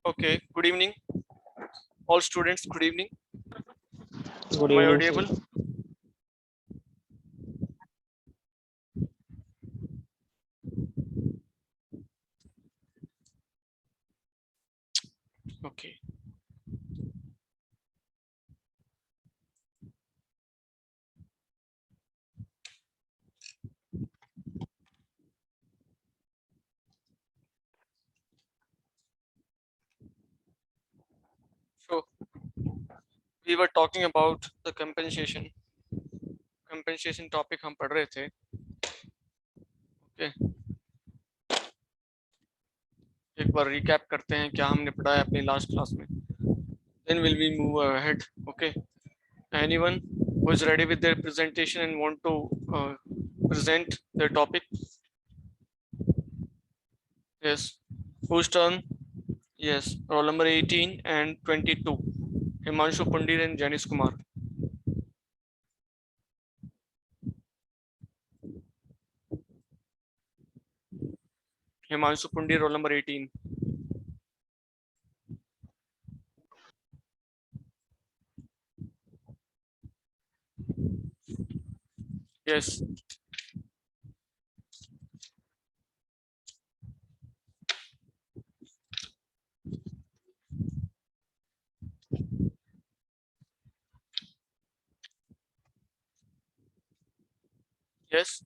Okay, good evening, all students. Good evening. Good Am I evening, audible? sir. Okay. So we were talking about the compensation. Compensation topic हम पढ़ रहे थे. Okay. एक बार recap करते हैं क्या हमने पढ़ा है अपनी last class में. Then will we move ahead? Okay. Anyone who is ready with their presentation and want to present their topic? Yes. Whose turn? Yes. Roll number 18 and 22. Himanshu Pandit and Janice Kumar. Himanshu Pandit, roll number 18. Yes. Yes.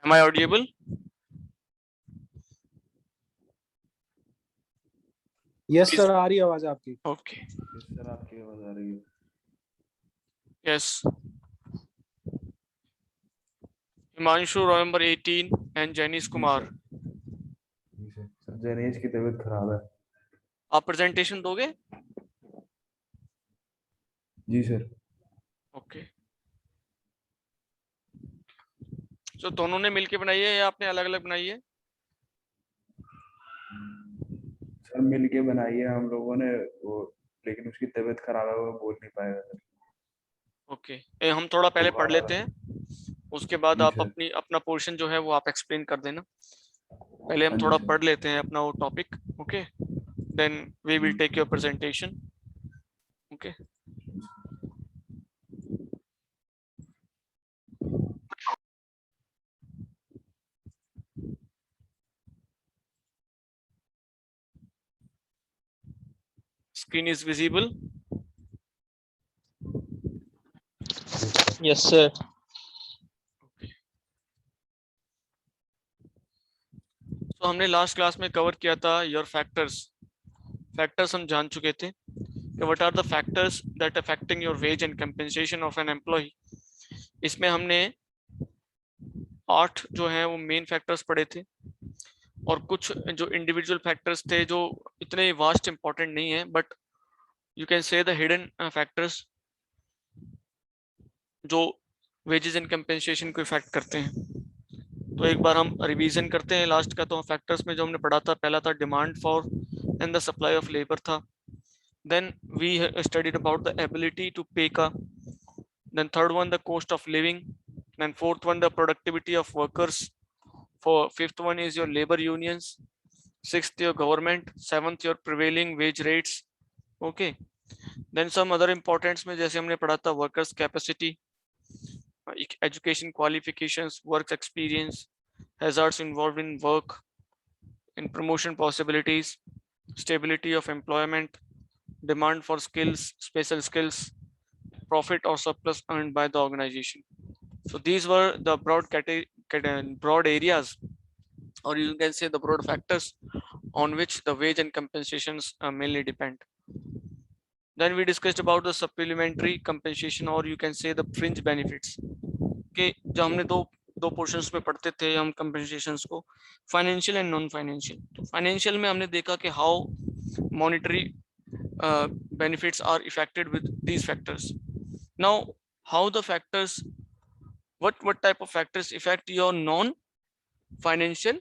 Am I audible? Yes sir, आ रही है आवाज आपकी. Okay. Yes sir, आपकी आवाज आ रही है. Yes. Himanshu, roll number 18 and Janice Kumar. जी सर. सर जैनेश की तबीयत खराब है. आप प्रेजेंटेशन दोगे? जी सर. Okay. तो दोनों ने मिलके बनाई है या आपने अलग अलग बनाई है? सर मिलके बनाई है हम लोगों ने वो, लेकिन उसकी तबीयत खराब है, वो बोल नहीं पाएगा सर. ओके. हम थोड़ा पहले पढ़ बुखार आ लेते रहा है. हैं, उसके बाद जी आप सर. अपना पोर्शन जो है वो आप एक्सप्लेन कर देना. पहले हम हाँ जी थोड़ा सर. पढ़ लेते हैं अपना वो topic. Okay. Then we will take your presentation. Okay. Screen is visible. Yes, sir. तो हमने लास्ट क्लास में कवर किया था योर फैक्टर्स. फैक्टर्स हम जान चुके थे कि what are the factors that affecting your wage and compensation of an employee. इसमें हमने 8 जो है वो मेन फैक्टर्स पढ़े थे और कुछ जो इंडिविजुअल फैक्टर्स थे जो इतने वास्ट इंपॉर्टेंट नहीं है, but you can say the hidden factors जो वेजेस एंड कंपेंसेशन को इफेक्ट करते हैं. तो एक बार हम रिवीजन करते हैं लास्ट का. तो फैक्टर्स में जो हमने पढ़ा था, पहला था demand for and the supply of labour था. Then we studied about the ability to pay का. Then third one the cost of living. Then fourth one the productivity of workers. For fifth one is your labor unions. Sixth your government. Seventh your prevailing wage rates. Okay. Then some other importance में जैसे हमने पढ़ा था workers capacity, education qualifications, work experience, hazards involved in work, in promotion possibilities, stability of employment, demand for skills, special skills, profit or surplus earned by the organization. So these were the broad areas, or you can say the broad factors on which the wage and compensations mainly depend. Then we discussed about the supplementary compensation, or you can say the fringe benefits. के जो हमने दो portions में पढ़ते थे हम कंपेंसेशंस को, financial and non financial. तो फाइनेंशियल में हमने देखा कि how monetary benefits are affected with these factors. Now how the factors, what type of factors affect your non financial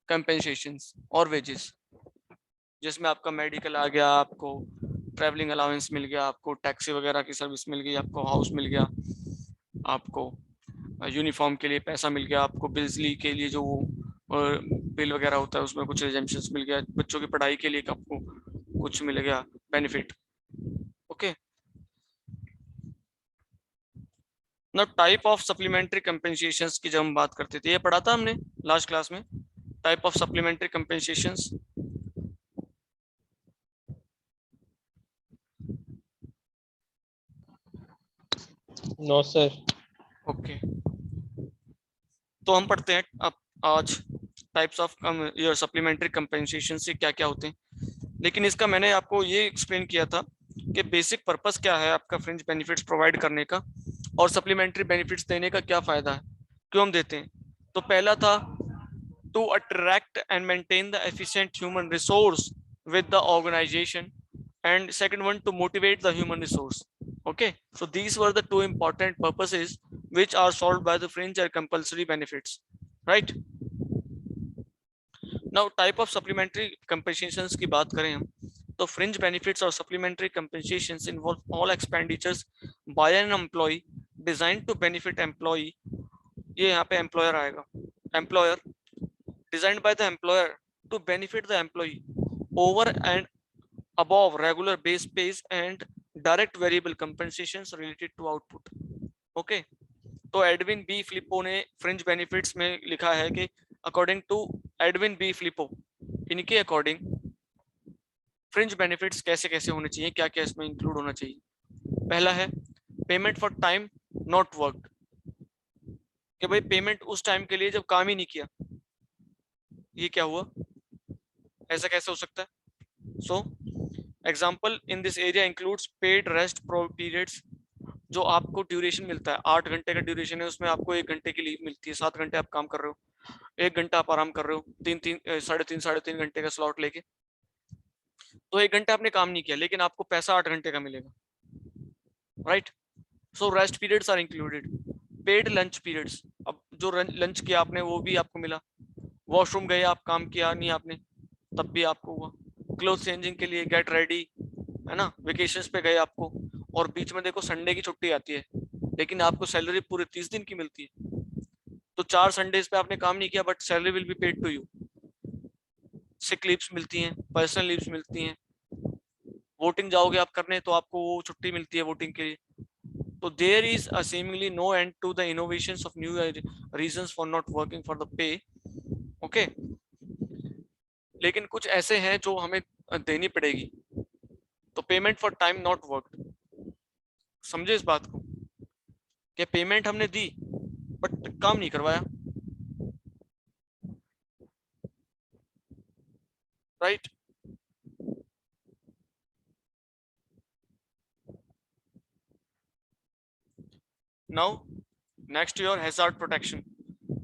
compensations or wages. जिसमें आपका मेडिकल आ गया, आपको ट्रैवलिंग अलाउंस मिल गया, आपको टैक्सी वगैरह की सर्विस मिल गई, आपको हाउस मिल गया, आपको यूनिफॉर्म के लिए पैसा मिल गया, आपको बिजली के लिए जो बिल वगैरह होता है उसमें कुछ रिजेम्पशंस मिल गया, बच्चों की पढ़ाई के लिए आपको कुछ मिल गया बेनिफिट। ओके, ना टाइप ऑफ सप्लीमेंट्री कंपेंसेशंस की जब हम बात करते थे, ये पढ़ा था हमने लास्ट क्लास में, type of supplementary compensations. No sir. Okay, तो हम पढ़ते हैं अब आज types of your supplementary compensation से क्या क्या होते हैं। लेकिन इसका मैंने आपको ये एक्सप्लेन किया था कि बेसिक पर्पस क्या है आपका फ्रिंज बेनिफिट्स प्रोवाइड करने का, और सप्लीमेंट्री बेनिफिट्स देने का क्या फायदा है, क्यों हम देते हैं। तो पहला था to attract and maintain the efficient human resource with the organization, and second one to motivate the human resource. Okay, so these were the two important purposes which are solved by the fringe or compulsory benefits, right? Now type of supplementary compensations की बात करें हम, तो fringe benefits और supplementary compensations involve all expenditures by an employee designed to benefit employee, ये यहाँ पे employer आएगा, employer designed by the employer to benefit the employee over and above regular base pays and direct variable compensations related to output. Okay, तो Edwin B फ्लिपो ने fringe benefits में लिखा है कि अकॉर्डिंग टू एडविन बी फ्लिपो, इनके according fringe benefits कैसे कैसे होने चाहिए, क्या क्या इसमें इंक्लूड होना चाहिए। पहला है payment for time not worked, कि भाई पेमेंट उस टाइम के लिए जब काम ही नहीं किया, ये क्या हुआ, ऐसा कैसे हो सकता है। So example in this area includes paid rest periods, जो आपको ड्यूरेशन मिलता है, 8 घंटे का ड्यूरेशन है, उसमें आपको 1 घंटे की लीव मिलती है, 7 घंटे आप काम कर रहे हो, 1 घंटा आप आराम कर रहे हो, साढ़े तीन घंटे का स्लॉट लेके, तो 1 घंटा आपने काम नहीं किया लेकिन आपको पैसा 8 घंटे का मिलेगा, right. So rest periods are included, paid lunch periods, अब जो लंच किया आपने वो भी आपको मिला, वॉशरूम गए आप, काम किया नहीं आपने तब भी आपको हुआ, क्लोथ चेंजिंग के लिए गेट रेडी, है ना, वेकेशंस पे गए आपको, और बीच में देखो संडे की छुट्टी आती है लेकिन आपको सैलरी पूरे 30 दिन की मिलती है, तो 4 संडेज पे आपने काम नहीं किया but salary will be paid to you. Sick leaves मिलती हैं, पर्सनल लीव्स मिलती हैं, वोटिंग जाओगे आप करने तो आपको वो छुट्टी मिलती है वोटिंग के लिए। तो there is a seemingly no end to the innovations of new reasons for not working for the pay. Okay, लेकिन कुछ ऐसे हैं जो हमें देनी पड़ेगी, तो payment for time not worked, समझे इस बात को, कि पेमेंट हमने दी बट काम नहीं करवाया, right. Now next to your hazard protection,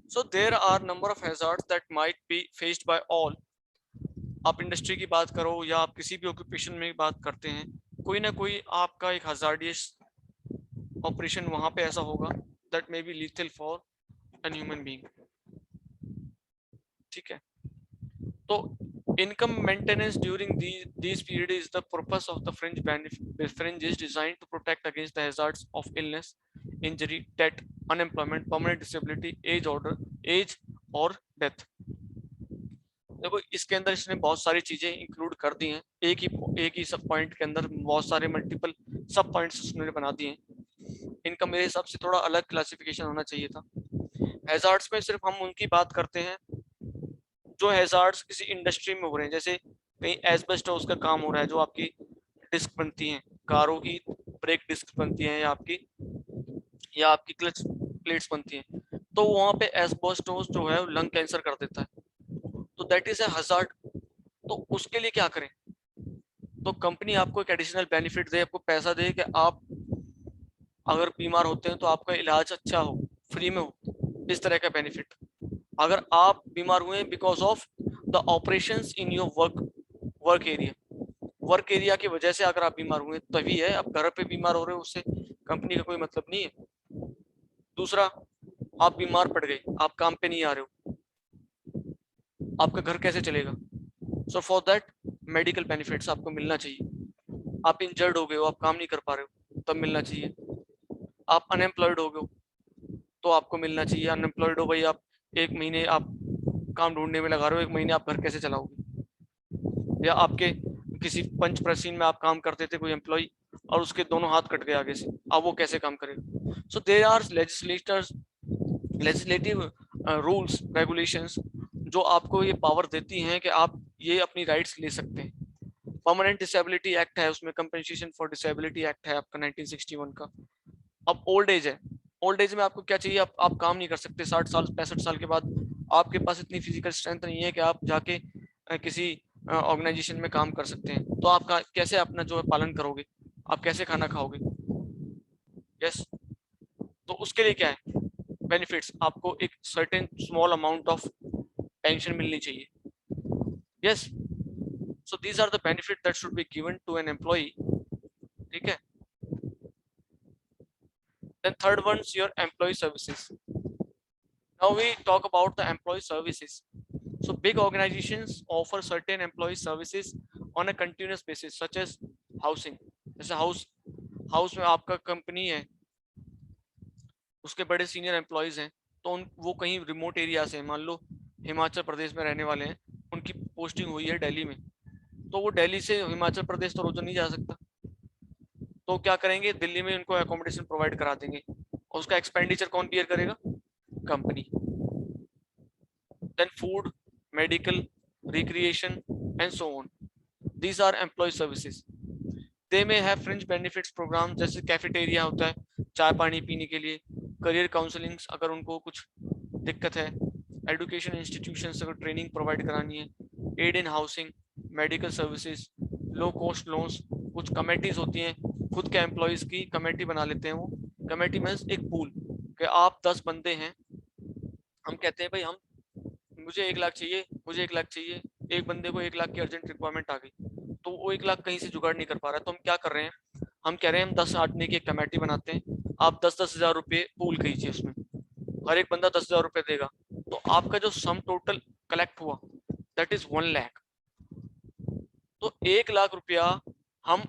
so there are number of hazards that might be faced by all, आप इंडस्ट्री की बात करो या आप किसी भी ऑक्यूपेशन में बात करते हैं, कोई ना कोई आपका एक हजार्डियस ऑपरेशन वहां पे ऐसा होगा that may be lethal for an human being, ठीक है। तो income maintenance during these period is the purpose of the fringe benefit. The fringe is designed to protect against the hazards of illness, injury, death, unemployment, permanent disability, age or death. देखो इसके अंदर इसने बहुत सारी चीजें include कर दी हैं, एक ही सब पॉइंट के अंदर बहुत सारे मल्टीपल सब पॉइंट्स उसने बना दिए हैं। इनका मेरे हिसाब से थोड़ा अलग क्लासिफिकेशन होना चाहिए था। हैजार्ड्स में सिर्फ हम उनकी बात करते हैं जो हैजार्ड्स किसी इंडस्ट्री में हो रहे हैं, जैसे कहीं एस्बेस्टोस का काम हो रहा है, जो आपकी डिस्क बनती हैं, कारों की ब्रेक डिस्क बनती हैं, या आपकी क्लच प्लेट्स बनती हैं, तो वहाँ पे एस्बेस्टोस जो है लंग कैंसर कर देता है, तो दैट इज ए हजार्ड। तो उसके लिए क्या करें, तो कंपनी आपको एक एडिशनल बेनिफिट दे, आपको पैसा दे कि आप अगर बीमार होते हैं तो आपका इलाज अच्छा हो, फ्री में हो, इस तरह का बेनिफिट। अगर आप बीमार हुए because of the operations in your work area की वजह से अगर आप बीमार हुए तभी है, आप घर पे बीमार हो रहे हो उससे कंपनी का कोई मतलब नहीं है। दूसरा, आप बीमार पड़ गए, आप काम पे नहीं आ रहे हो, आपका घर कैसे चलेगा। So for that medical benefits आपको मिलना चाहिए। आप इंजर्ड हो गए हो, आप काम नहीं कर पा रहे हो, तब मिलना चाहिए। आप अनएम्प्लॉयड हो गए हो तो आपको मिलना चाहिए। अनएम्प्लॉयड हो भाई, आप 1 महीने आप काम ढूंढने में लगा रहे हो, 1 महीने आप घर कैसे चलाओगे? या आपके किसी पंच प्रसीन में आप काम करते थे कोई एम्प्लॉय, और उसके दोनों हाथ कट गए आगे से, अब वो कैसे काम करेगा? So there are legislative rules regulations जो आपको ये पावर देती हैं कि आप ये अपनी राइट्स ले सकते हैं। परमानेंट डिसेबिलिटी एक्ट है, उसमें कंपेंसेशन फॉर डिसेबिलिटी एक्ट है आपका 1961 का। अब ओल्ड एज है, ओल्ड एज में आपको क्या चाहिए? आप काम नहीं कर सकते 60 साल 65 साल के बाद, आपके पास इतनी फिजिकल स्ट्रेंथ नहीं है कि आप जाके किसी ऑर्गेनाइजेशन में काम कर सकते हैं, तो आप कैसे अपना जो है पालन करोगे? आप कैसे खाना खाओगे? यस, तो उसके लिए क्या है बेनिफिट्स? आपको एक certain small amount of pension मिलनी चाहिए। Yes, so these are the benefit that should be given to an employ. ठीक है, then third one's your employee services. Now we talk about the employee services. So big organizations offer certain employee services on a continuous basis such as housing. जैसे house में आपका company है, उसके बड़े senior employees हैं, तो वो कहीं रिमोट एरिया से, मान लो हिमाचल प्रदेश में रहने वाले हैं, उनकी पोस्टिंग हुई है दिल्ली में, तो वो दिल्ली से हिमाचल प्रदेश तो रोज नहीं जा सकता, तो क्या करेंगे? दिल्ली में उनको एकोमोडेशन प्रोवाइड करा देंगे, और उसका एक्सपेंडिचर कौन बियर करेगा? Company. Then food, medical, recreation, and so on. These are employee services. They may have fringe benefits program, जैसे कैफेटेरिया होता है चाय पानी पीने के लिए, करियर काउंसलिंग अगर उनको कुछ दिक्कत है, एजुकेशन इंस्टीट्यूशन अगर ट्रेनिंग प्रोवाइड करानी है, aid in housing, medical services, low cost loans. कुछ कमेटीज होती हैं, खुद के एम्प्लॉयज की कमेटी बना लेते हैं वो। कमेटी मीन्स एक पूल कि आप 10 बंदे हैं, हम कहते हैं भाई हम मुझे 1 लाख चाहिए, मुझे 1 लाख चाहिए, एक बंदे को 1 लाख की अर्जेंट रिक्वायरमेंट आ गई, तो वो 1 लाख कहीं से जुगाड़ नहीं कर पा रहा, तो हम क्या कर रहे हैं? हम कह रहे हैं हम 10 आदमी की एक कमेटी बनाते हैं, आप 10-10 हज़ार रुपये पूल कीजिए, उसमें हर एक बंदा 10 हज़ार रुपये देगा, तो आपका जो सम टोटल कलेक्ट हुआ दैट इज 1 लाख। तो 1 लाख रुपया हम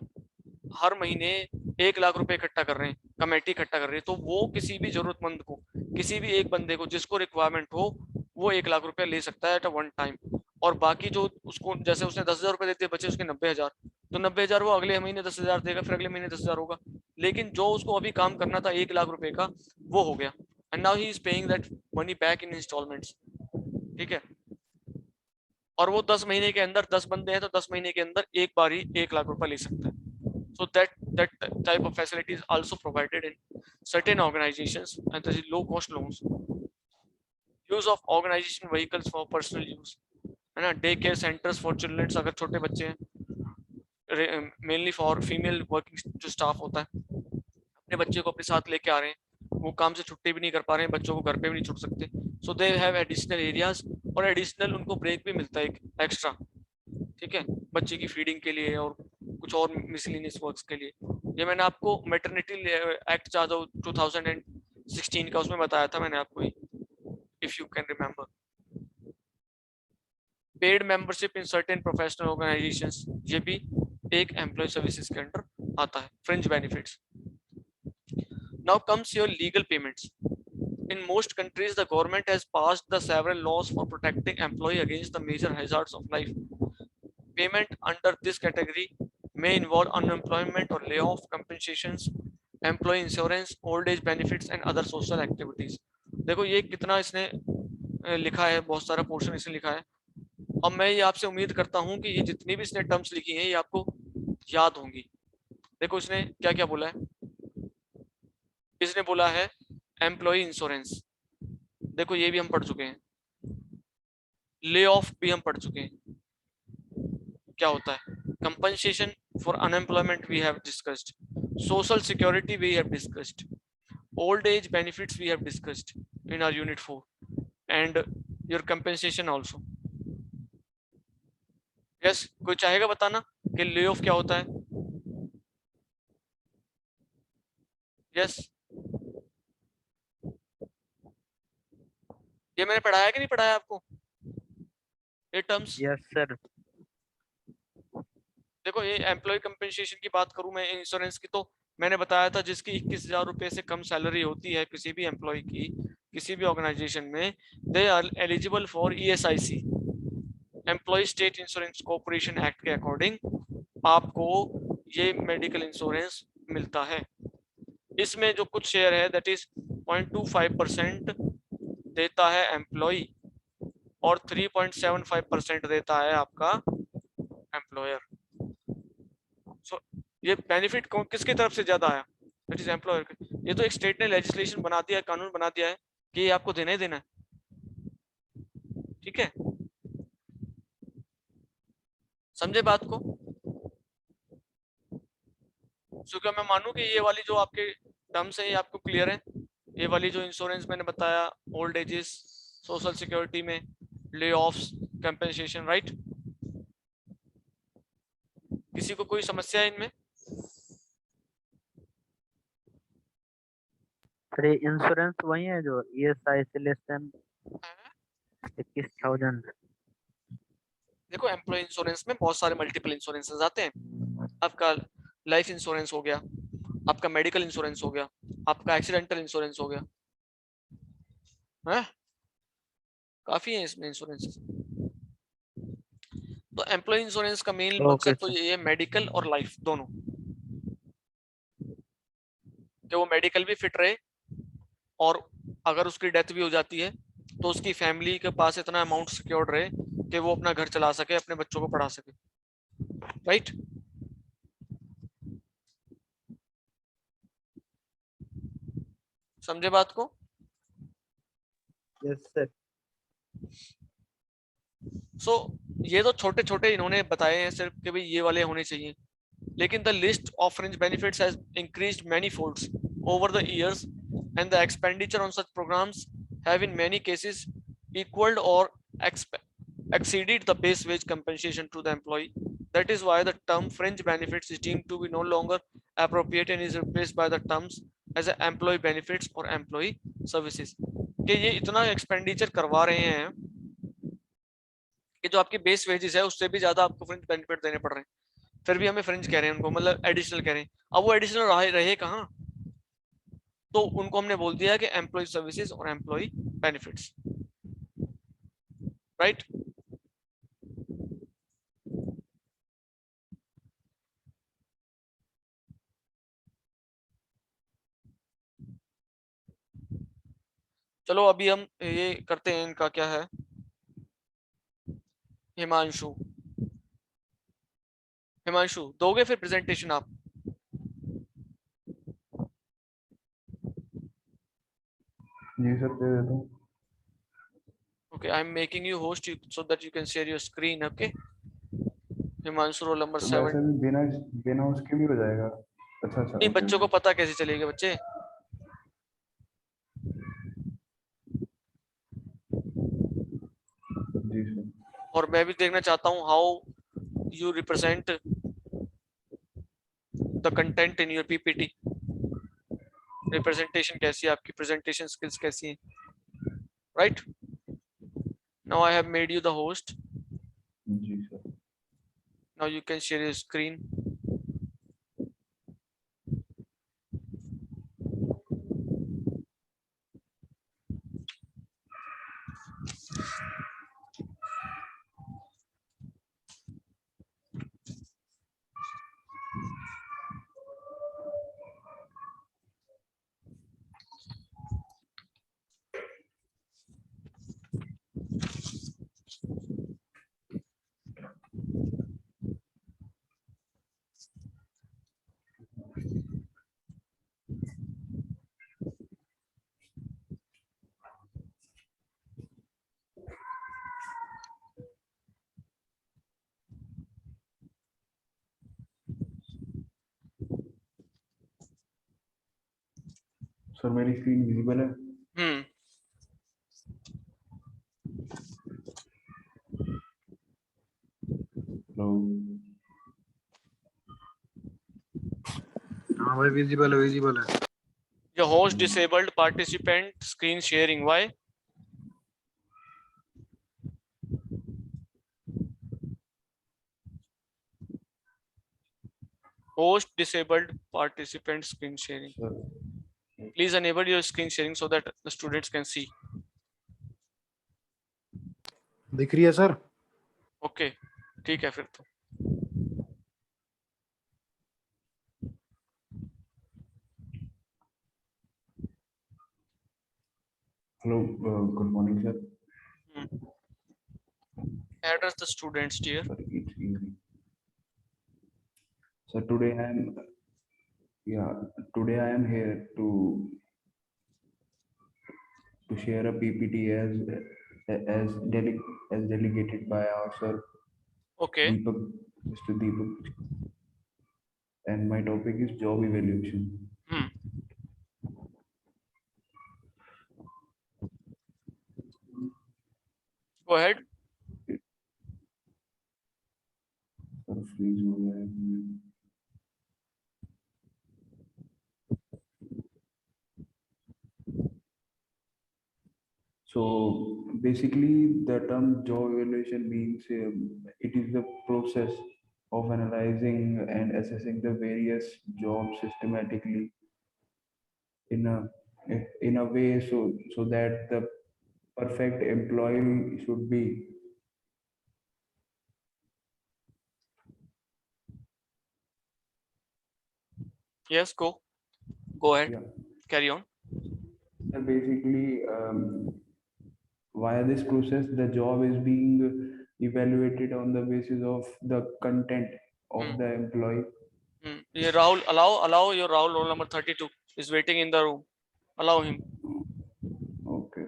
हर महीने 1 लाख रुपए इकट्ठा कर रहे हैं, कमेटी इकट्ठा कर रही है, तो वो किसी भी जरूरतमंद को, किसी भी एक बंदे को जिसको रिक्वायरमेंट हो, वो 1 लाख रुपया ले सकता है एट अ वन टाइम। और बाकी जो उसको, जैसे उसने 10 हज़ार रुपये देते बचे उसके 90 हज़ार, तो 90 हज़ार वो अगले महीने 10 हज़ार देगा, फिर अगले महीने 10 हज़ार होगा, लेकिन जो उसको अभी काम करना था 1 लाख रुपए का, वो हो गया, and now he is paying that money back in instalments. ठीक है, और वो 10 महीने के अंदर 10 बंदे हैं, तो 10 महीने के अंदर एक बार ही 1 लाख रुपया ले सकता है। So that type of facility is also provided in certain organizations, and there is low cost loans. Use of organization vehicles for personal use, है ना? Day care centres for childrens, अगर छोटे बच्चे हैं, मेनली फॉर फीमेल वर्किंग जो staff होता है, अपने बच्चे को अपने साथ लेके आ रहे हैं, वो काम से छुट्टी भी नहीं कर पा रहे हैं, बच्चों को घर पे भी नहीं छोड़ सकते, सो दे हैव एडिशनल एरियाज, और एडिशनल उनको ब्रेक भी मिलता है एक एक्स्ट्रा। ठीक है, बच्चे की फीडिंग के लिए और कुछ और मिसलिनियस वर्क्स के लिए। ये मैंने आपको मैटरनिटी एक्ट 2016 का उसमें बताया था मैंने आपको, if you can remember. Paid membership in certain professional organisations, ये भी एक एम्प्लॉय सर्विसेज के अंडर आता है, fringe benefits. Now comes your legal payments. In most countries, the government has passed the several laws for protecting employee against the major hazards of life. Payment under this category may involve unemployment or layoff compensations, employee insurance, old age benefits, and other social activities. देखो ये कितना इसने लिखा है, बहुत सारा portion इसने लिखा है। अब मैं ये आपसे उम्मीद करता हूँ कि ये जितनी भी इसने टर्म्स लिखी हैं ये आपको याद होंगी। देखो इसने क्या क्या बोला है, इसने बोला है एम्प्लॉय इंश्योरेंस, देखो ये भी हम पढ़ चुके हैं, ले ऑफ भी हम पढ़ चुके हैं, क्या होता है, compensation for unemployment we have discussed, social security we have discussed, old age benefits we have discussed in our unit 4, and your compensation also. Yes, कोई चाहेगा बताना कि ले ऑफ क्या होता है? यस, ये मैंने पढ़ाया कि नहीं पढ़ाया आपको ये टर्म्स? Yes, sir. देखो ये एम्प्लॉय कंपेंसेशन की बात करूं मैं इंश्योरेंस की, तो मैंने बताया था जिसकी 21,000 रुपए से कम सैलरी होती है किसी भी एम्प्लॉय की किसी भी ऑर्गेनाइजेशन में, they are eligible for ESIC, employ state insurance corporation act के अकॉर्डिंग आपको ये मेडिकल इंश्योरेंस मिलता है। इसमें जो कुछ शेयर है दैट इज 0.25% देता है एम्प्लॉय और 3.75% देता है आपका एम्प्लॉयर। सो ये बेनिफिट किसकी तरफ से ज्यादा आया, दैट इज एम्प्लॉयर। ये तो एक स्टेट ने लेजिस्लेशन बना दिया है, कानून बना दिया है कि ये आपको देना ही देना है, ठीक है, समझे बात को। सो क्या मैं मानूं कि ये वाली जो आपके टर्म्स है ये आपको क्लियर है, ये वाली जो इंश्योरेंस मैंने बताया, ओल्ड एजेस, सोशल सिक्योरिटी में ले ऑफ्स, कंपेंसेशन, राइट। किसी को कोई समस्या है इनमें? सर ये इंश्योरेंस वही है जो ESI से लेस देन 21,000। देखो एम्प्लॉय इंश्योरेंस में बहुत सारे मल्टीपल इंश्योरेंसेस आते हैं। आपका लाइफ इंश्योरेंस हो गया, आपका मेडिकल इंश्योरेंस हो गया, आपका एक्सीडेंटल इंश्योरेंस हो गया, है काफी है इसमें इंश्योरेंसेस। तो एम्प्लॉय इंश्योरेंस का मेन ओके मकसद तो सर। ये है मेडिकल और लाइफ दोनों, कि वो मेडिकल भी फिट रहे और अगर उसकी डेथ भी हो जाती है तो उसकी फैमिली के पास इतना अमाउंट सिक्योर्ड रहे कि वो अपना घर चला सके, अपने बच्चों को पढ़ा सके, राइट। समझे बात को। Yes sir. सो ये तो छोटे छोटे इन्होंने बताए हैं सिर्फ कि भाई ये वाले होने चाहिए, लेकिन the list of fringe benefits has increased many folds over the years and the expenditure on such programs have in many cases equaled or exceeded the base wage compensation to the employee. That is why the term fringe benefits is deemed to be no longer appropriate and is replaced by the terms as a employee benefits or employee services. कि ये इतना expenditure करवा रहे हैं कि जो आपकी base wages है उससे भी ज्यादा आपको फ्रिंज बेनिफिट देने पड़ रहे हैं, फिर भी हमें फ्रिंज कह रहे हैं उनको, मतलब एडिशनल कह रहे हैं। अब वो एडिशनल रहे कहाँ, तो उनको हमने बोल दिया कि एम्प्लॉय सर्विसेज और एम्प्लॉय बेनिफिट्स, राइट। चलो अभी हम ये करते हैं, इनका क्या है, हिमांशु। हिमांशु दोगे फिर प्रेजेंटेशन आप? जी सर दे देता हूँ। Okay, I am making you host so that you can share your screen. Okay, Himanshu roll number तो 7। वैसे भी बिना बिना उसके भी हो जाएगा। अच्छा अच्छा नहीं, ओके बच्चों को ओके। पता कैसे चलेगा बच्चे। जी सर। और मैं भी देखना चाहता हूँ how you represent the content in your PPT। Representation कैसी है आपकी, प्रेजेंटेशन स्किल्स कैसी हैं, right. Now I have made you the host, जी sir. Now you can share your screen. Sir मेरी स्क्रीन विजिबल है? हेलो। हाँ भाई विजिबल है विजिबल है। Your host disabled participant screen sharing. Why? Host disabled participant screen sharing. Sir, Please enable your screen sharing so that the students can see. दिख रही है sir? Okay, ठीक है फिर तो. hello, good morning, sir. Address the students, dear. Sorry, it's evening. So today I am here to share a PPT as delegated by our sir Okay. Deepak, Mr. Deepak, and my topic is job evaluation. Go ahead. Sir, freeze हो गया है. So basically, the term job evaluation means it is the process of analyzing and assessing the various jobs systematically in a way so that the perfect employee should be. Yes, go ahead. Yeah. Carry on. So basically, via this process, the job is being evaluated on the basis of the content of the employee. Yeah, Rahul, allow your Rahul, roll number 32 is waiting in the room. Allow him. Okay.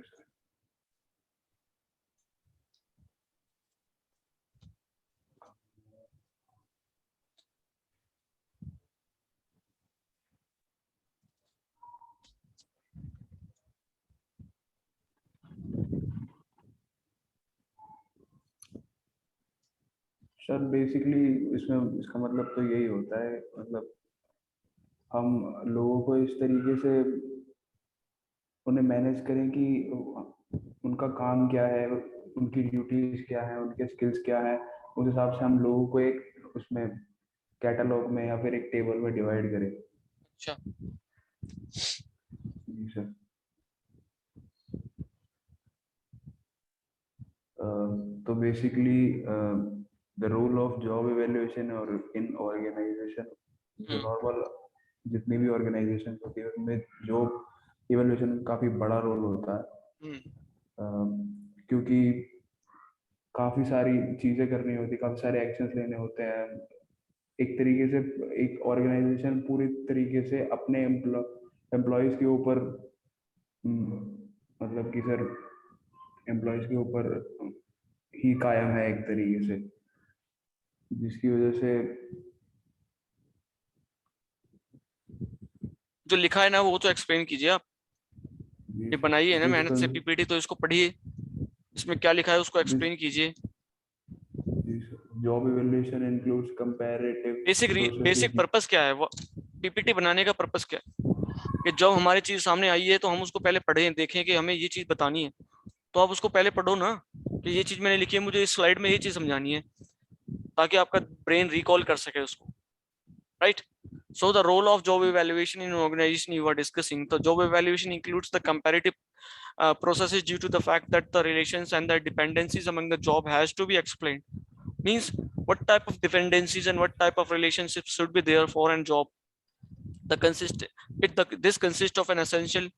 Sir basically इसमें इसका मतलब तो यही होता है, मतलब हम लोगों को इस तरीके से उन्हें मैनेज करें कि उनका काम क्या है, उनकी ड्यूटीज क्या है, उनके स्किल्स क्या है, उस हिसाब से हम लोगों को एक उसमें कैटलॉग में या फिर एक टेबल में डिवाइड करें. अच्छा. जी सर. तो basically the role of job evaluation or in organization, जो नॉर्मल जितनी भी ऑर्गेनाइजेशन होती है उनमें जॉब इवैल्यूएशन काफी बड़ा रोल होता है. क्योंकि काफी सारी चीजें करनी होती, काफी सारे एक्शंस लेने होते हैं. एक तरीके से एक ऑर्गेनाइजेशन पूरी तरीके से अपने एम्प्लॉयज के ऊपर, मतलब कि सर एम्प्लॉयज के ऊपर ही कायम है एक तरीके से, जिसकी वजह से जो लिखा है ना वो तो एक्सप्लेन कीजिए आप. ये बनाई है ना मेहनत से पीपीटी, तो इसको पढ़िए, इसमें क्या लिखा है उसको एक्सप्लेन कीजिए. Job evaluation includes comparative basic purpose क्या है, वो पीपीटी बनाने का पर्पस क्या है कि जब हमारी चीज सामने आई है तो हम उसको पहले पढ़ें, देखें कि हमें ये चीज बतानी है, तो आप उसको पहले पढ़ो ना कि ये चीज मैंने लिखी है, मुझे इस स्लाइड में ये चीज समझानी है, ताकि आपका ब्रेन रिकॉल कर सके उसको, right. So the role of job evaluation in an organization you are discussing. The job evaluation includes the comparative processes due to the fact that the relations and the dependencies among the job has to be explained. Means what type of dependencies and what type of relationships should be there for a job. This consists of an essential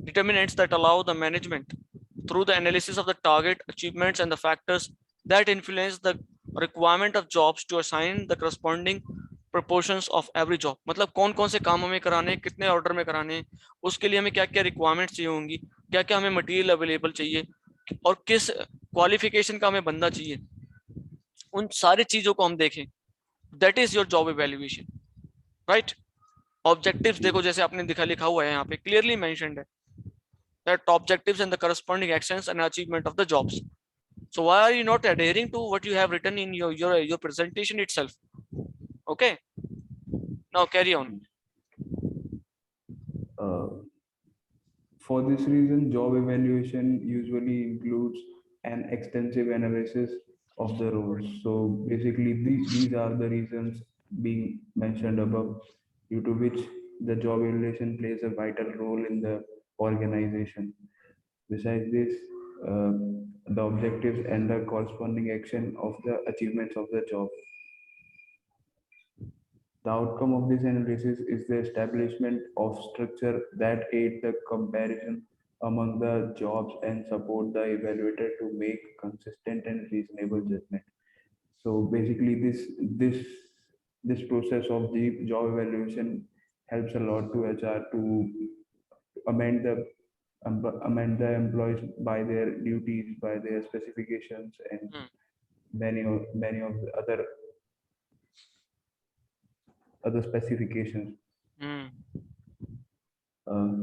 determinants that allow the management through the analysis of the target achievements and the factors that influence the requirement of jobs to assign the corresponding proportions of every job. मतलब कौन कौन से काम हमें कराने, कितने order में कराने, उसके लिए हमें क्या क्या रिक्वायरमेंट्स चाहिए होंगी, क्या क्या हमें मटेरियल अवेलेबल चाहिए और किस क्वालिफिकेशन का हमें बंदा चाहिए, उन सारी चीजों को हम देखें. That is your job evaluation, right. Objectives देखो, जैसे आपने लिखा हुआ है यहाँ पे क्लियरली मेंशन्ड है that objectives and the corresponding actions and achievement of the jobs. So why are you not adhering to what you have written in your presentation itself? Okay, now carry on. For this reason, job evaluation usually includes an extensive analysis of the roles. So basically these are the reasons being mentioned above, due to which the job evaluation plays a vital role in the organization. Besides this, uh, the objectives and the corresponding action of the achievements of the job. The outcome of this analysis is the establishment of structure that aid the comparison among the jobs and support the evaluator to make consistent and reasonable judgment. So basically, this process of the job evaluation helps a lot to HR to amend the amend the employees by their duties, by their specifications, and Hmm. many of the other specifications. Hmm. uh,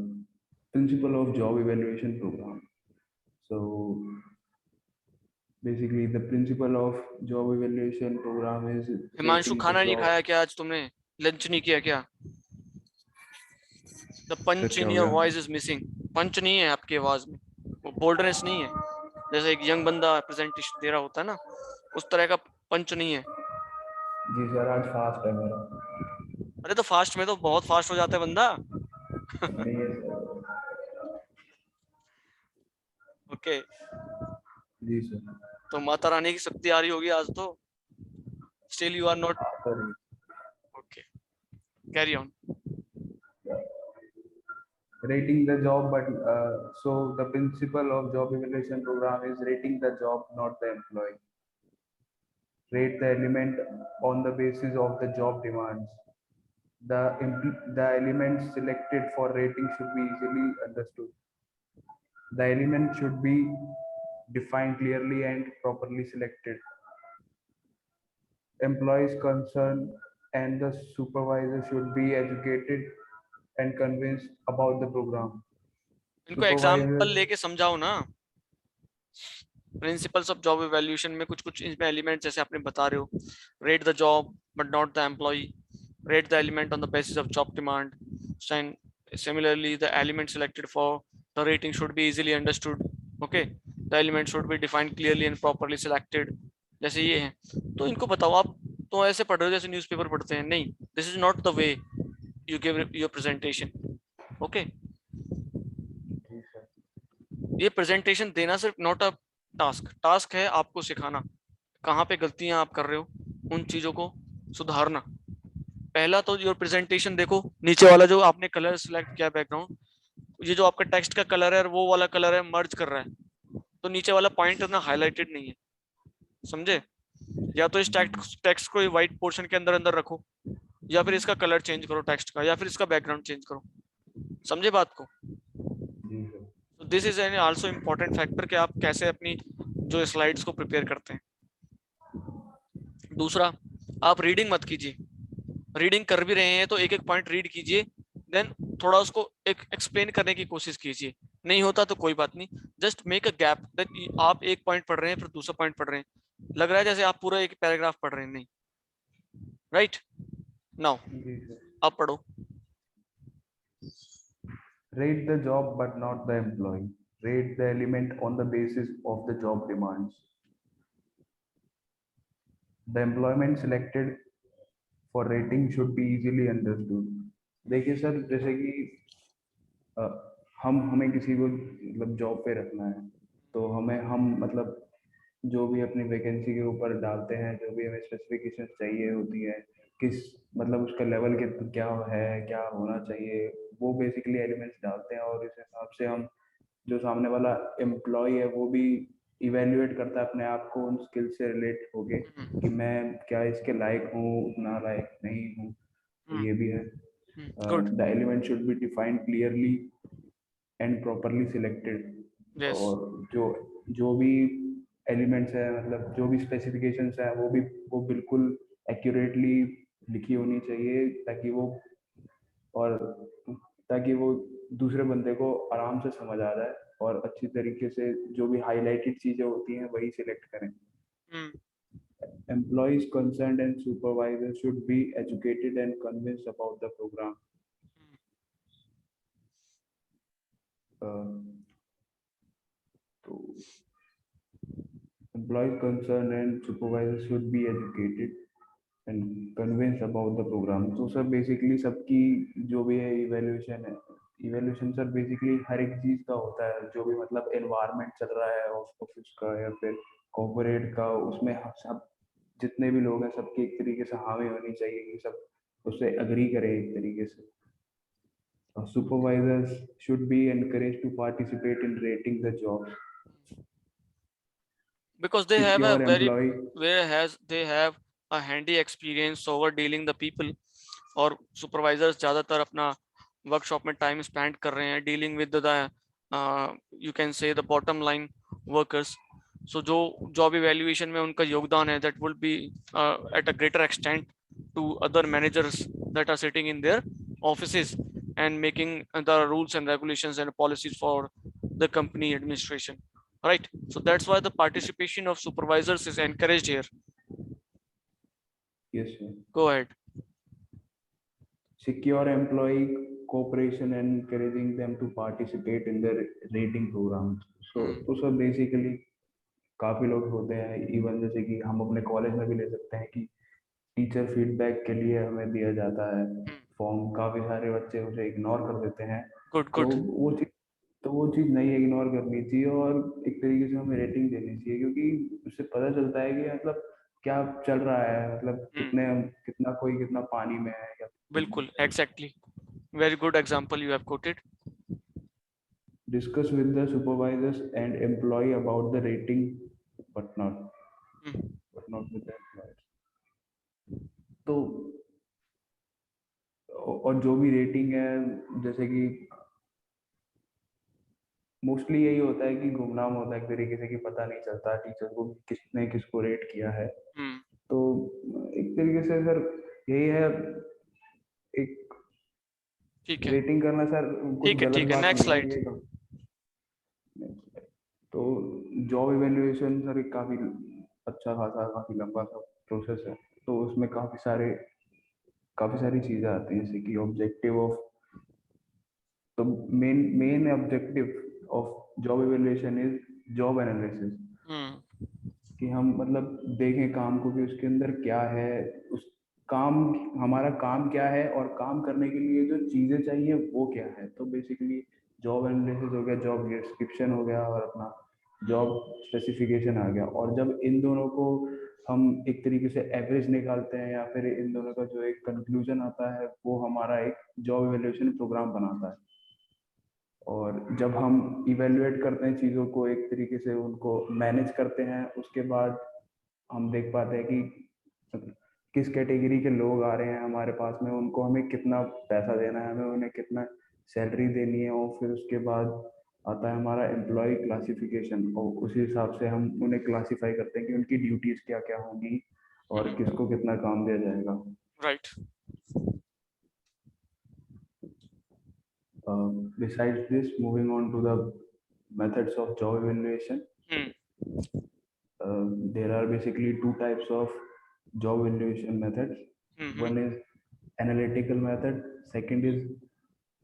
Principle of job evaluation program. So basically, the principle of job evaluation program is Himanshu, rating the खाना नहीं job. खाया क्या आज तुमने? Lunch नहीं किया क्या? The sir पंच क्या इन हो योर गया? Voice is missing. पंच नहीं है आपकी आवाज में, वो बोल्डनेस नहीं है. जैसे एक यंग बंदा प्रेजेंटेशन दे रहा होता है ना, उस तरह का पंच नहीं है. जी सर, आज फास्ट है मेरा. अरे तो फास्ट में तो बहुत फास्ट हो जाता है बंदा. नहीं है सर. ओके, जी सर. तो माता रानी की शक्ति आ रही होगी आज तो. Still you are not. Sorry. Okay, carry on. Rating the job, but so the principle of job evaluation program is rating the job, not the employee. Rate the element on the basis of the job demands. The elements selected for rating should be easily understood. The element should be defined clearly and properly selected. Employees concerned and the supervisor should be educated and convinced about the program. इनको example लेके समझाओ ना. Principles of job evaluation में कुछ कुछ इसमें element जैसे आपने बता रहे हो. Rate the job but not the employ. Rate the element on the basis of job demand. Similarly, the element selected for the rating should be easily understood. Okay, the element should be defined clearly and properly selected. जैसे ये है, तो इनको बताओ. आप तो ऐसे पढ़ रहे हो जैसे न्यूज़पेपर पढ़ते हैं. नहीं, this is not the way you give your presentation. Okay, ये presentation देना सिर्फ not a टास्क है आपको सिखाना कहाँ पे गलतियां आप कर रहे हो, उन चीजों को सुधारना. पहला तो योर प्रेजेंटेशन देखो, नीचे वाला जो आपने कलर सिलेक्ट किया बैकग्राउंड, ये जो आपका टेक्स्ट का कलर है वो वाला कलर है, मर्ज कर रहा है. तो नीचे वाला पॉइंट इतना हाईलाइटेड नहीं है, समझे? या तो इस टेक्स्ट को व्हाइट पोर्शन के अंदर अंदर रखो, या फिर इसका कलर चेंज करो टेक्स्ट का, या फिर इसका बैकग्राउंड चेंज करो. समझे बात को? This is an also important factor कि आप कैसे अपनी जो स्लाइड्स को प्रिपेयर करते हैं. दूसरा, आप रीडिंग मत कीजिए. रीडिंग कर भी रहे हैं तो एक एक पॉइंट रीड कीजिए, देन थोड़ा उसको एक एक्सप्लेन करने की कोशिश कीजिए. नहीं होता तो कोई बात नहीं, just make a gap. Then आप एक पॉइंट पढ़ रहे हैं फिर दूसरा पॉइंट पढ़ रहे हैं, लग रहा है जैसे आप पूरा एक पैराग्राफ पढ़ रहे हैं. नहीं, राइट नाउ आप पढ़ो. Rate the job but not the employee. Rate the element on the basis of the job demands. The employment selected for rating should be easily understood. देखिए सर, जैसे कि हमें किसी को मतलब जॉब पे रखना है, तो हम मतलब जो भी अपनी वैकेंसी के ऊपर डालते हैं, जो भी हमें स्पेसिफिकेशन चाहिए होती है, किस मतलब उसका लेवल के क्या है, क्या होना चाहिए, वो बेसिकली एलिमेंट्स डालते हैं. और इस हिसाब से हम जो सामने वाला एम्प्लॉय है वो भी इवेल्युएट करता है अपने आप को उन स्किल से रिलेट होके कि मैं क्या इसके लायक हूँ, उतना लायक नहीं हूँ. तो ये भी है. The element should be defined clearly and properly selected. और जो भी एलिमेंट्स है, मतलब जो भी स्पेसिफिकेशंस है, वो बिल्कुल एक्यूरेटली लिखी होनी चाहिए, ताकि वो दूसरे बंदे को आराम से समझ आ जाए और अच्छी तरीके से जो भी हाईलाइटेड चीजें होती हैं वही सिलेक्ट करें. Employees concerned and supervisors should be educated and convinced about the program. So employees concerned and supervisors should be educated and convince about the program. तो सर बेसिकली सबकी जो भी है इवेल्यूशन सर बेसिकली हर एक चीज का होता है, जो भी मतलब एनवायरनमेंट चल रहा है ऑफिस का या फिर कॉर्पोरेट का, उसमें सब जितने भी लोग हैं सबकी एक तरीके से हामी होनी चाहिए कि सब उससे अग्री करें एक तरीके से. Supervisors should be encouraged to participate in rating the jobs. because they have a Secure very employee. whereas they have a handy experience over dealing the people, और supervisors ज़्यादातर अपना वर्कशॉप में टाइम स्पेंड कर रहे हैं dealing with the you can say the bottom line workers. So जो job evaluation में उनका योगदान है that will be at a greater extent to other managers that are sitting in their offices and making the rules and regulations and policies for the company administration, right? So that's why the participation of supervisors is encouraged here. Yes, sir. Go ahead. Secure employee cooperation and encouraging them to participate in the rating programs. तो sir basically काफी लोग होते हैं, even जैसे कि हम अपने college में भी ले सकते हैं कि टीचर फीडबैक के लिए हमें दिया जाता है फॉर्म, काफी सारे बच्चे उसे इग्नोर कर देते हैं. Good, तो good. वो चीज नहीं इग्नोर करनी चाहिए और एक तरीके से हमें रेटिंग देनी चाहिए, क्योंकि उससे पता चलता है कि मतलब क्या चल रहा है, मतलब कितना पानी में है या बिल्कुल, exactly. Very good example you have quoted. discuss with the supervisors and employee about the rating, but not with the employers. तो और जो भी रेटिंग है, जैसे कि मोस्टली यही होता है कि गुमनाम होता है एक तरीके से, कि पता नहीं चलता टीचर को किसने किसको रेट किया है. तो एक तरीके से सर यही है, एक ठीक है, रेटिंग करना सर कुछ ठीक है, गलत ठीक है. बात नेक्स्ट नहीं है स्लाइड. ये. तो जॉब इवैल्यूएशन सर एक काफी अच्छा खासा काफी लंबा सा प्रोसेस है. तो उसमें काफी सारी चीजें आती हैं, जैसे कि objective of the main objective of job evaluation is job analysis. कि हम मतलब देखें काम को कि उसके अंदर क्या है, उस काम हमारा काम क्या है और काम करने के लिए जो चीजें चाहिए वो क्या है. तो बेसिकली जॉब एनालिसिस हो गया, जॉब डिस्क्रिप्शन हो गया और अपना जॉब स्पेसिफिकेशन आ गया. और जब इन दोनों को हम एक तरीके से एवरेज निकालते हैं या फिर इन दोनों का जो एक कंक्लूजन आता है, वो हमारा एक जॉब इवैल्यूएशन प्रोग्राम बनाता है. और जब हम इवेल्युएट करते हैं चीज़ों को, एक तरीके से उनको मैनेज करते हैं, उसके बाद हम देख पाते हैं कि किस कैटेगरी के लोग आ रहे हैं हमारे पास में, उनको हमें कितना पैसा देना है, हमें उन्हें कितना सैलरी देनी है. और फिर उसके बाद आता है हमारा एम्प्लॉय क्लासिफिकेशन, और उसी हिसाब से हम उन्हें क्लासीफाई करते हैं कि उनकी ड्यूटीज क्या क्या होंगी और किसको कितना काम दिया जाएगा. Right. Besides this, moving on to the methods of job evaluation, there are basically two types of job evaluation methods. One is analytical method, second is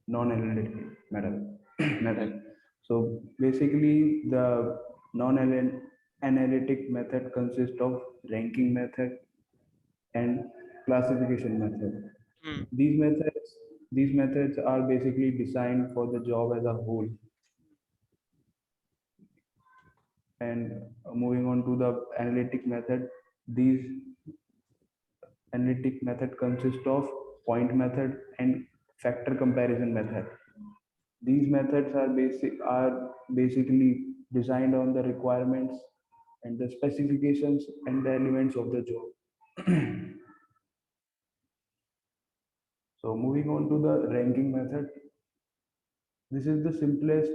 non-analytical method. So basically the non-analytic method consists of ranking method and classification method. These methods are basically designed for the job as a whole. And moving on to the analytic method, these analytic method consist of point method and factor comparison method. These methods are basically designed on the requirements and the specifications and the elements of the job. So moving on to the ranking method, this is the simplest,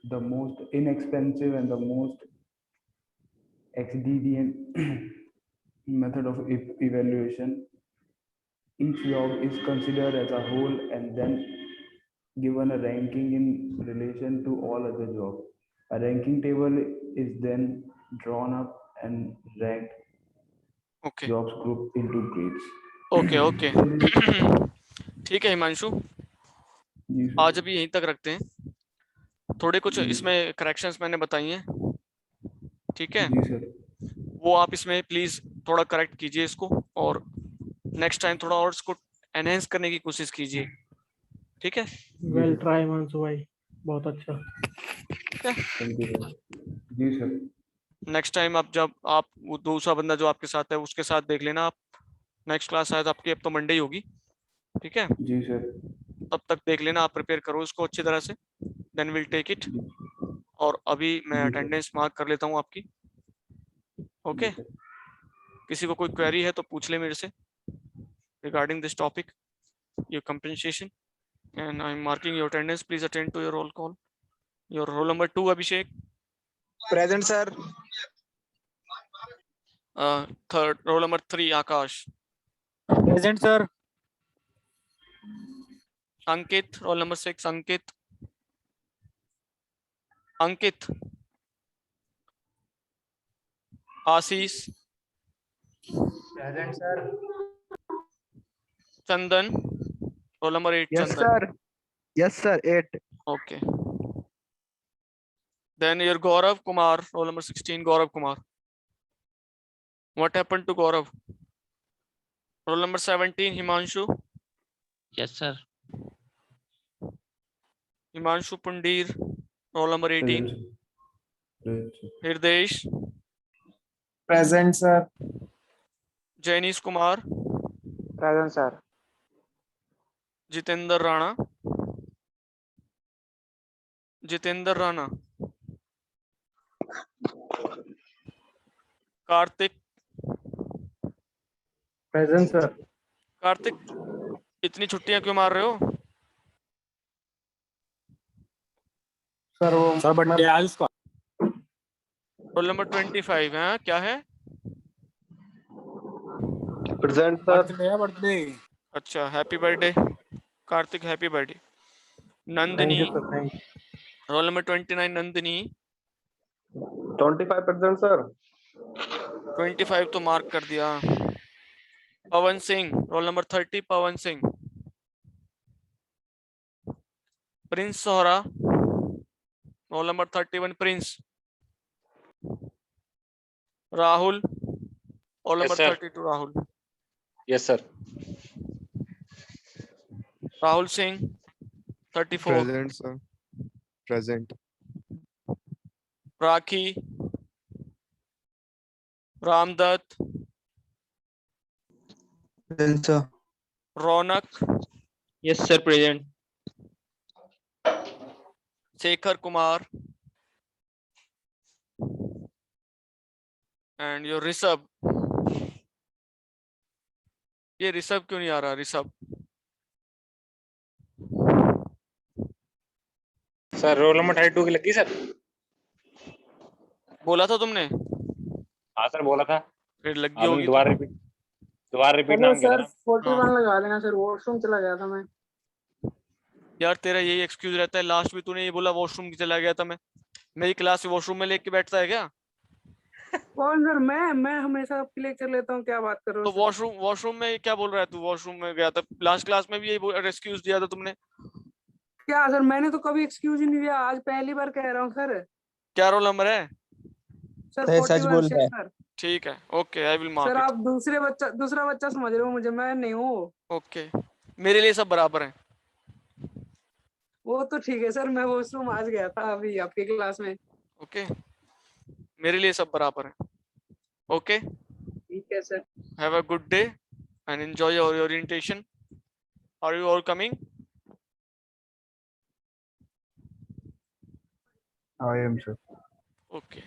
the most inexpensive and the most expedient method of evaluation. Each job is considered as a whole and then given a ranking in relation to all other jobs. A ranking table is then drawn up and ranked. Okay. Jobs grouped into grades. Okay. ठीक है हिमांशु, आज अभी यहीं तक रखते हैं. थोड़े कुछ इसमें करेक्शंस मैंने बताई हैं, ठीक है? जी सर. वो आप इसमें प्लीज थोड़ा करेक्ट कीजिए इसको, और नेक्स्ट टाइम थोड़ा और इसको एनहेंस करने की कोशिश कीजिए, ठीक है? वेल ट्राई मानसू भाई, बहुत अच्छा। Thank you sir. जी सर। नेक्स्ट टाइम आप जब आप वो दूसरा बंदा जो आपके साथ है उसके साथ देख लेना आप। नेक्स्ट क्लास शायद आपकी अब तो मंडे ही होगी, ठीक है? जी सर। तब तक देख लेना, आप प्रिपेयर करो इसको अच्छी तरह से, देन विल टेक इट। जी और अभी मैं जी सर। अटेंडेंस मार्क कर लेता हूँ आपकी, ओके? जी सर। किसी को कोई क्वेरी है तो पूछ ले मेरे से regarding this topic, your compensation, and I'm marking your attendance. Please attend to your roll call. Your roll number 2, Abhishek. Present, sir. Third, roll number 3, Akash. Present, sir. Ankit, roll number 6, Ankit. Ankit. Ashish. Present, sir. Chandan, roll number 8, Yes, Chandan. sir. Yes, sir. 8. Okay. Then your Gaurav Kumar, roll number 16, Gaurav Kumar. What happened to Gaurav? Roll number 17, Himanshu. Yes, sir. Himanshu Pundir, roll number 18. Present, sir. Present, sir. Hirdesh. Present, sir. Jainis Kumar. Present, sir. Jitendra Rana. Jitendra Rana. Kartik. Present sir. Kartik, इतनी छुट्टियां क्यों मार रहे हो? Sir वो sir birthday आज उसका। Roll number 25 है, क्या है? Present, sir. बर्थडे है बर्थडे। अच्छा, happy birthday Kartik, happy birthday. Thank Nandini, you sir, thank you. Roll number 29, Nandini. 25%, sir. 25 तो मार्क कर दिया। Pawan Singh, roll number 30, Pawan Singh. Prince Sohra, roll number 31, Prince. Rahul, roll number 32, Rahul. Yes sir. Rahul Singh, 34। Present, sir. Present. Rakhi, Ramdatt, Present, sir. Raunak, Yes, sir. Present. Shekhar Kumar, and your Rishabh. ये ऋषभ क्यों नहीं आ रहा? Rishabh, sir role number 32 की लगी sir. बोला था तुमने? हाँ सर बोला था। फिर लगी आपने होगी दोबारा तो। रिपीट नाम किया था सर ना। 41 लगा देना सर, वॉशरूम चला गया था मैं। यार तेरा यही एक्सक्यूज रहता है, लास्ट में तूने ये बोला वॉशरूम चला गया था मैं। मेरी क्लास में वॉशरूम में लेके बैठता है क्या? कौन सर? मैं हमेशा आपके लेक्चर लेता हूँ, क्या बात कर रहे तो हो? वॉशरूम में क्या बोल रहा है तू? वॉशरूम में गया था लास्ट क्लास में भी यही एक्सक्यूज दिया था तुमने। क्या सर, मैंने तो कभी एक्सक्यूज ही नहीं दिया, आज पहली बार कह रहा हूँ सर। क्या रोल नंबर है? सर सच 41 बोल से रहा है। सर। ठीक है, okay, I will sir mark आप दूसरा बच्चा समझ रहे हो मुझे, मैं नहीं हूँ। इट। ओके, मेरे लिए सब बराबर है। वो तो ठीक है सर, मैं वॉशरूम आज गया था अभी आपकी क्लास में। ओके, मेरे लिए सब बराबर है। ओके, ठीक है sir. Have a good day and enjoy your orientation. Are you all coming? I am, sir. Okay.